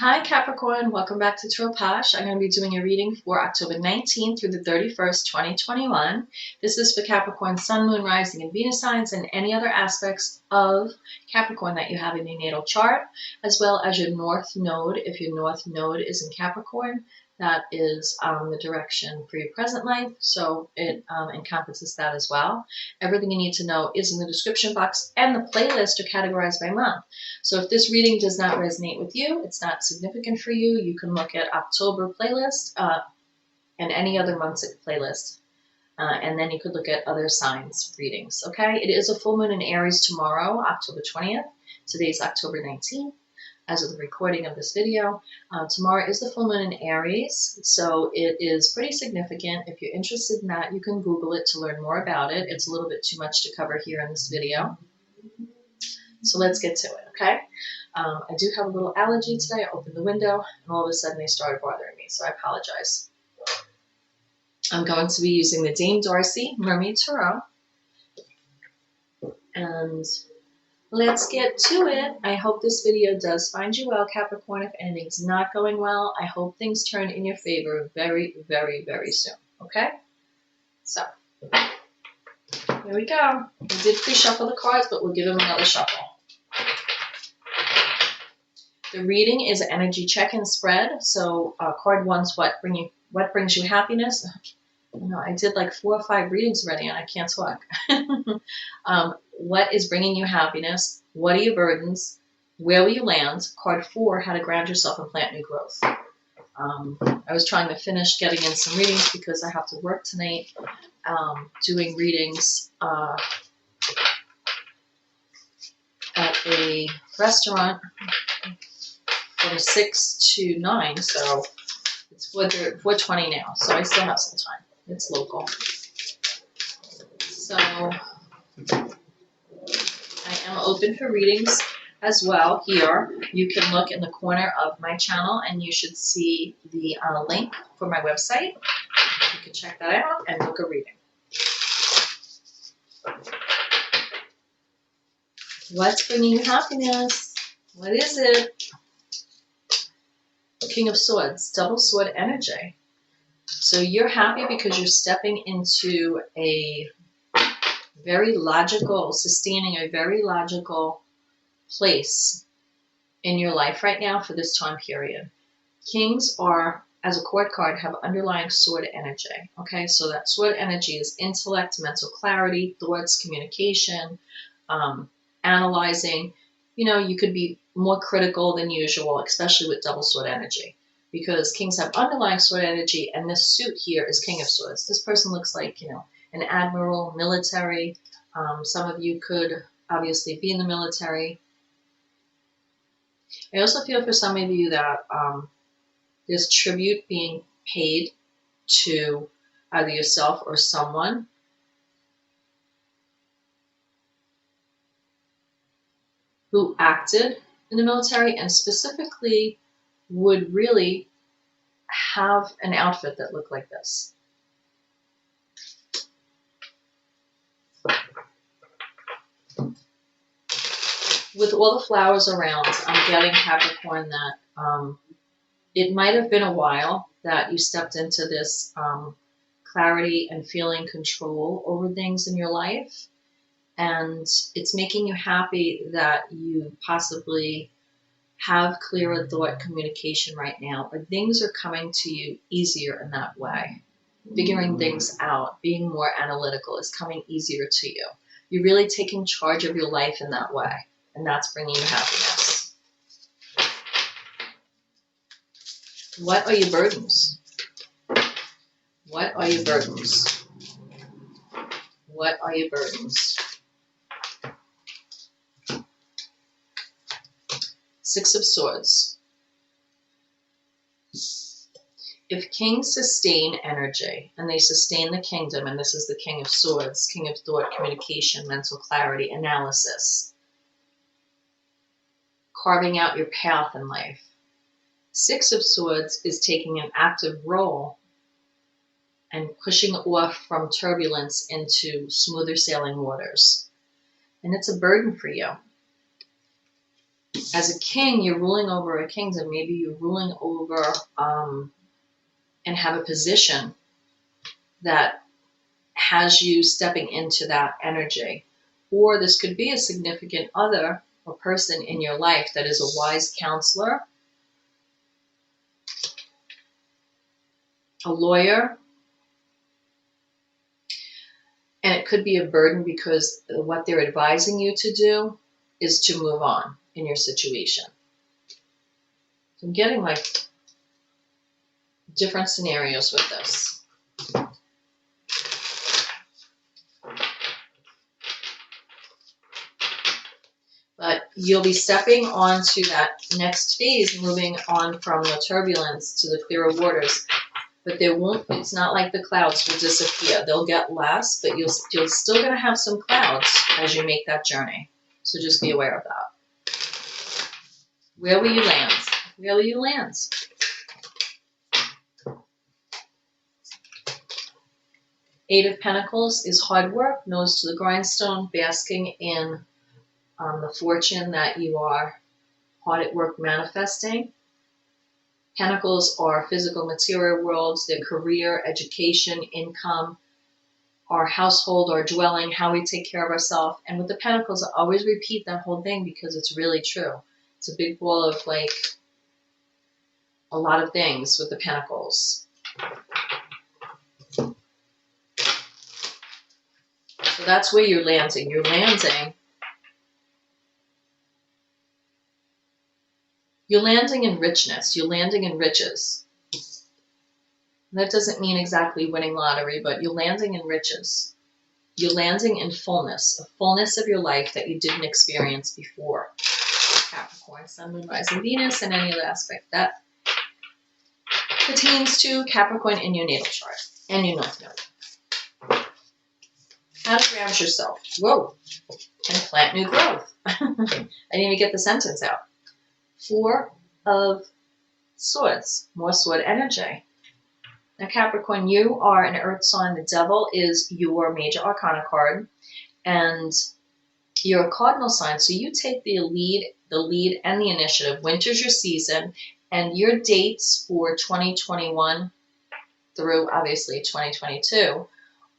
Hi Capricorn, welcome back to POSH. I'm going to be doing a reading for October 19th through the 31st, 2021. This is for Capricorn, Sun, Moon, Rising, and Venus signs, and any other aspects of Capricorn that you have in your natal chart, as well as your North Node. If your North Node is in Capricorn, that is the direction for your present life, so it encompasses that as well. Everything you need to know is in the description box, and the playlists are categorized by month. So if this reading does not resonate with you, it's not significant for you, you can look at October playlist and any other month's playlist. And then you could look at other signs readings, okay? It is a full moon in Aries tomorrow, October 20th. Today's October 19th. As of the recording of this video, tomorrow is the full moon in Aries, so it is pretty significant. If you're interested in that, you can Google it to learn more about it. It's a little bit too much to cover here in this video. So let's get to it, okay? I do have a little allergy today. I opened the window, and all of a sudden they started bothering me, so I apologize. I'm going to be using the Dame Darcy Mermaid Tarot. And let's get to it. I hope this video does find you well, Capricorn. If anything's not going well, I hope things turn in your favor very, very, very soon, okay? So, here we go. We did pre-shuffle the cards, but we'll give them another shuffle. The reading is an energy check-in spread. So card one's what brings you happiness. You know, I did like 4 or 5 readings already, and I can't talk. What is bringing you happiness? What are your burdens? Where will you land? Card 4, how to ground yourself and plant new growth. I was trying to finish getting in some readings because I have to work tonight, doing readings at a restaurant from 6 to 9, so it's 4:20 now, so I still have some time. It's local. So I am open for readings as well here. You can look in the corner of my channel and you should see the link for my website. You can check that out and book a reading. What's bringing you happiness? What is it? King of Swords, double sword energy. So you're happy because you're stepping into a very logical, sustaining a very logical place in your life right now for this time period. Kings are, as a court card, have underlying sword energy. Okay, so that sword energy is intellect, mental clarity, thoughts, communication, analyzing. You know, you could be more critical than usual, especially with double sword energy, because kings have underlying sword energy, and this suit here is King of Swords. This person looks like, you know, an admiral, military. Some of you could obviously be in the military. I also feel for some of you that there's tribute being paid to either yourself or someone who acted in the military and specifically would really have an outfit that looked like this. With all the flowers around, I'm getting, Capricorn, that it might have been a while that you stepped into this clarity and feeling control over things in your life. And it's making you happy that you possibly have clearer thought communication right now, or things are coming to you easier in that way. Figuring things out, being more analytical is coming easier to you. You're really taking charge of your life in that way, and that's bringing you happiness. What are your burdens? What are your burdens? What are your burdens? 6 of Swords. If kings sustain energy, and they sustain the kingdom, and this is the King of Swords, King of Thought, communication, mental clarity, analysis, carving out your path in life. 6 of Swords is taking an active role and pushing off from turbulence into smoother sailing waters. And it's a burden for you. As a king, you're ruling over a kingdom. Maybe you're ruling over and have a position that has you stepping into that energy. Or this could be a significant other or person in your life that is a wise counselor, a lawyer, and it could be a burden because what they're advising you to do is to move on in your situation. So I'm getting like different scenarios with this. But you'll be stepping on to that next phase, moving on from the turbulence to the clearer waters. But there won't, it's not like the clouds will disappear. They'll get less, but you're still going to have some clouds as you make that journey. So just be aware of that. Where will you land? Where will you land? Eight of Pentacles is hard work, nose to the grindstone, basking in the fortune that you are hard at work manifesting. Pentacles are physical material worlds, their career, education, income, our household, our dwelling, how we take care of ourselves. And with the Pentacles, I always repeat that whole thing because it's really true. It's a big ball of like a lot of things with the Pentacles. So that's where you're landing. You're landing in richness. You're landing in riches. That doesn't mean exactly winning lottery, but you're landing in riches. You're landing in fullness, a fullness of your life that you didn't experience before. Capricorn, Sun, Moon, Rising, Venus, and any other aspect that pertains to Capricorn in your natal chart and your North Node. How to ground yourself. Whoa. And plant new growth. I didn't even get the sentence out. Four of Swords. More sword energy. Now, Capricorn, you are an earth sign. The devil is your major arcana card. And you're a cardinal sign. So you take the lead and the initiative. Winter's your season. And your dates for 2021 through, obviously, 2022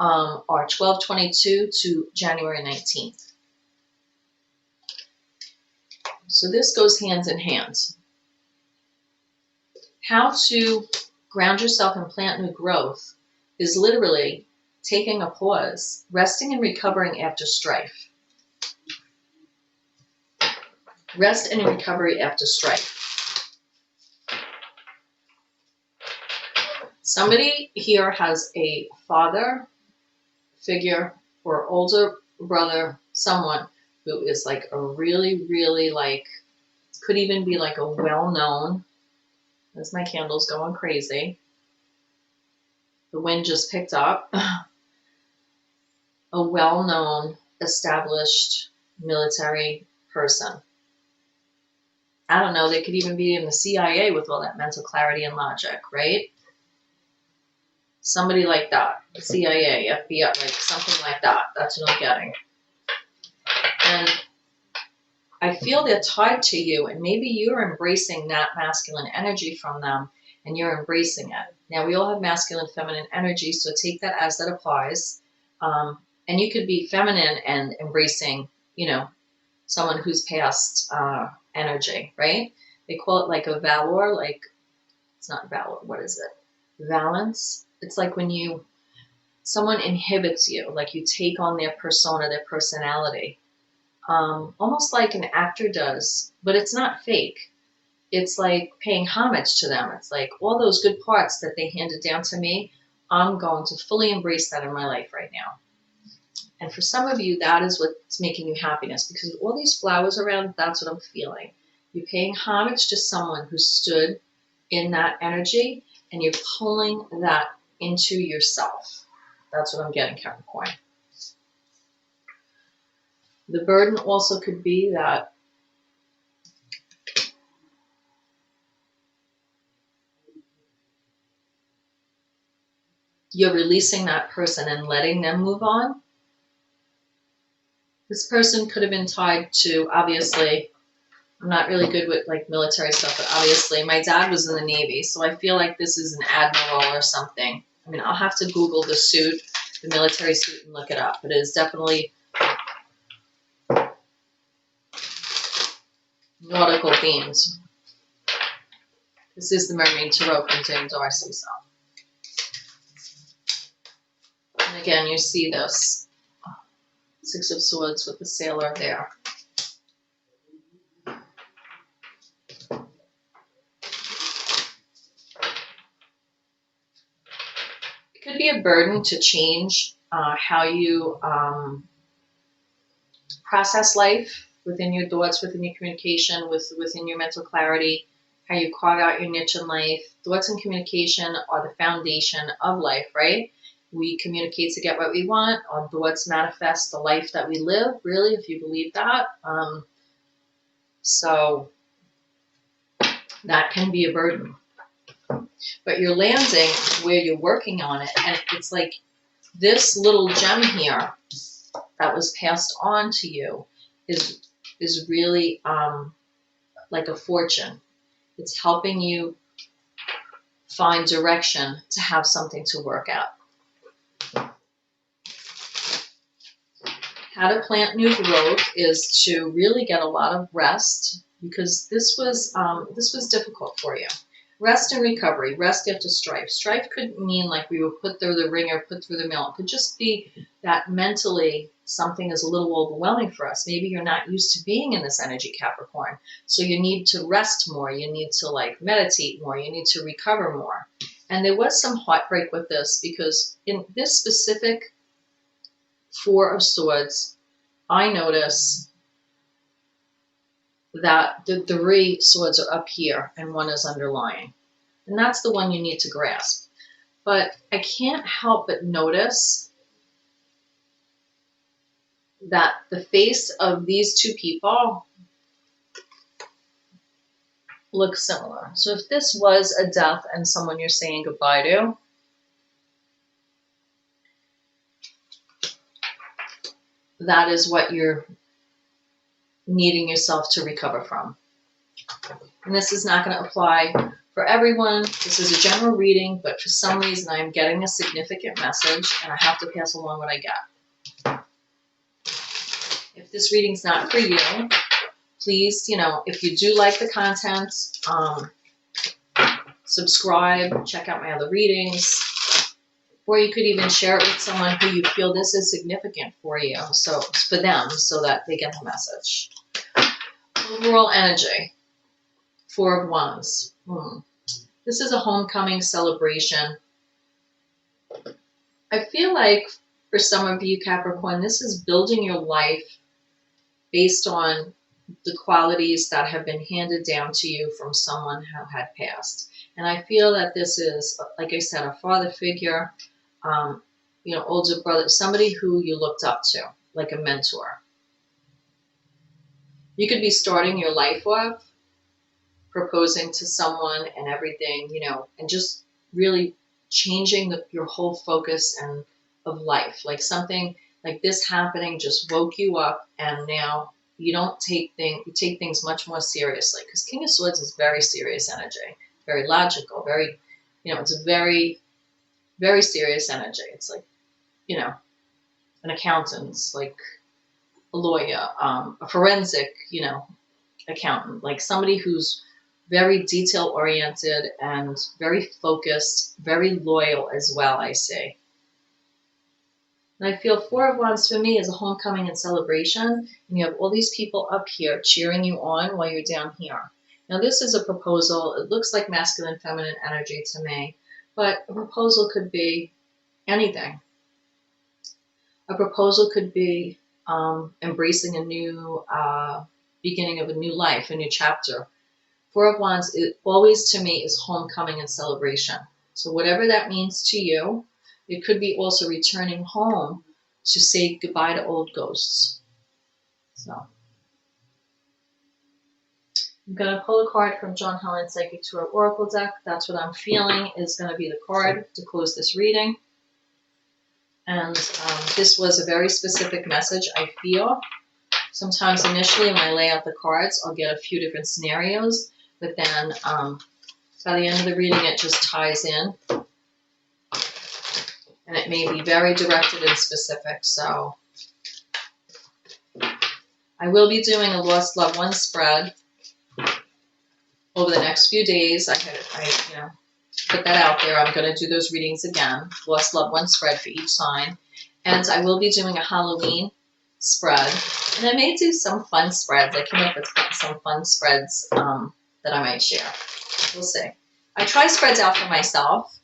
are 12/22 to January 19th. So this goes hands in hand. How to ground yourself and plant new growth is literally taking a pause, resting and recovering after strife. Rest and recovery after strife. Somebody here has a father figure or older brother, someone who is like a really, really like, could even be like a well-known, as my candle's going crazy. The wind just picked up. A well-known, established military person. I don't know, they could even be in the CIA with all that mental clarity and logic, right? Somebody like that. CIA, FBI, like something like that. That's what I'm getting. And I feel they're tied to you, and maybe you're embracing that masculine energy from them, and you're embracing it. Now, we all have masculine, feminine energy, so take that as that applies. And you could be feminine and embracing, you know, someone who's past energy, right? They call it like a valor, like, it's not valor, what is it? Valence. It's like when someone inhibits you, like you take on their persona, their personality. Almost like an actor does, but it's not fake. It's like paying homage to them. It's like all those good parts that they handed down to me, I'm going to fully embrace that in my life right now. And for some of you, that is what's making you happiness, because with all these flowers around, that's what I'm feeling. You're paying homage to someone who stood in that energy, and you're pulling that into yourself. That's what I'm getting, Capricorn. The burden also could be that you're releasing that person and letting them move on. This person could have been tied to, obviously, I'm not really good with like military stuff, but obviously my dad was in the Navy, so I feel like this is an admiral or something. I mean, I'll have to Google the suit, the military suit, and look it up, but it is definitely nautical themes. This is the Mermaid Tarot from Jane Darcy, so. And again, you see this Six of Swords with the sailor there. It could be a burden to change how you process life within your thoughts, within your communication, within your mental clarity, how you carve out your niche in life. Thoughts and communication are the foundation of life, right? We communicate to get what we want. Our thoughts manifest the life that we live, really, if you believe that. So that can be a burden. But you're landing where you're working on it, and it's like this little gem here that was passed on to you is really like a fortune. It's helping you find direction to have something to work out. How to plant new growth is to really get a lot of rest, because this was difficult for you. Rest and recovery. Rest after strife. Strife could mean like we were put through the ringer, put through the mill. It could just be that mentally something is a little overwhelming for us. Maybe you're not used to being in this energy, Capricorn. So you need to rest more. You need to like meditate more. You need to recover more. And there was some heartbreak with this, because in this specific Four of Swords, I notice that the three swords are up here and one is underlying. And that's the one you need to grasp. But I can't help but notice that the face of these two people looks similar. So if this was a death and someone you're saying goodbye to, that is what you're needing yourself to recover from. And this is not going to apply for everyone. This is a general reading, but for some reason I'm getting a significant message and I have to pass along what I get. If this reading's not for you, please, if you do like the content, subscribe, check out my other readings, or you could even share it with someone who you feel this is significant for you, so for them, so that they get the message. Overall energy, Four of Wands. This is a homecoming celebration. I feel like for some of you, Capricorn, this is building your life based on the qualities that have been handed down to you from someone who had passed. And I feel that this is, like I said, a father figure, older brother, somebody who you looked up to, like a mentor. You could be starting your life off, proposing to someone and everything, and just really changing your whole focus of life. Like something like this happening just woke you up, and now you take things much more seriously, because King of Swords is very serious energy, very logical, very, it's a very, very serious energy. It's like, an accountant, like a lawyer, a forensic, accountant, like somebody who's very detail oriented and very focused, very loyal as well, I say. And I feel Four of Wands for me is a homecoming and celebration. And you have all these people up here cheering you on while you're down here. Now this is a proposal. It looks like masculine, feminine energy to me. But a proposal could be anything. A proposal could be embracing a new beginning of a new life, a new chapter. Four of Wands, it always to me is homecoming and celebration. So whatever that means to you, it could be also returning home to say goodbye to old ghosts. So I'm going to pull a card from John Helen Psychic Tarot Oracle deck. That's what I'm feeling is going to be the card to close this reading. And this was a very specific message, I feel. Sometimes initially when I lay out the cards, I'll get a few different scenarios, but then by the end of the reading, it just ties in. And it may be very directed and specific, so I will be doing a lost loved one spread over the next few days. I put that out there. I'm going to do those readings again, lost loved one spread for each sign. And I will be doing a Halloween spread. And I may do some fun spreads. I came up with some fun spreads that I might share. We'll see. I try spreads out for myself.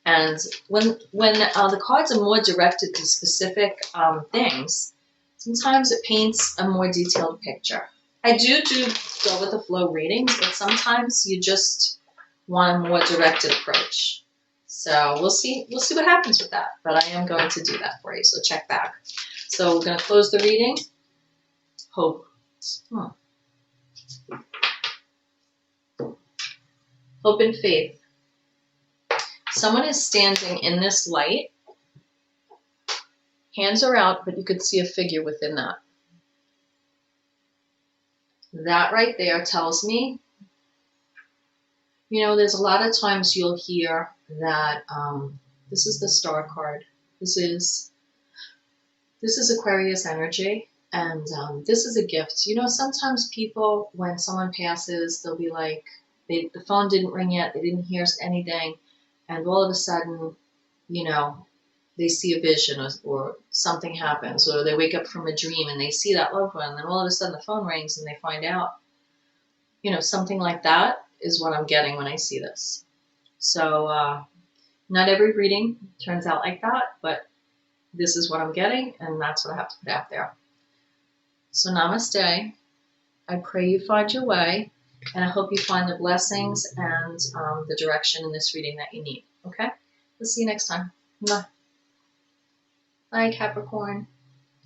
And when the cards are more directed to specific things, sometimes it paints a more detailed picture. I do go with the flow readings, but sometimes you just want a more directed approach. So we'll see what happens with that. But I am going to do that for you, so check back. So we're going to close the reading. Hope. Hope and faith. Someone is standing in this light. Hands are out, but you could see a figure within that. That right there tells me, there's a lot of times you'll hear that this is the Star card. This is Aquarius energy, and this is a gift. Sometimes people, when someone passes, they'll be like, the phone didn't ring yet, they didn't hear anything, and all of a sudden, they see a vision or something happens, or they wake up from a dream and they see that loved one, and then all of a sudden the phone rings and they find out. Something like that is what I'm getting when I see this. So not every reading turns out like that, but this is what I'm getting, and that's what I have to put out there. So namaste. I pray you find your way, and I hope you find the blessings and the direction in this reading that you need. Okay? We'll see you next time. Bye. Bye, Capricorn.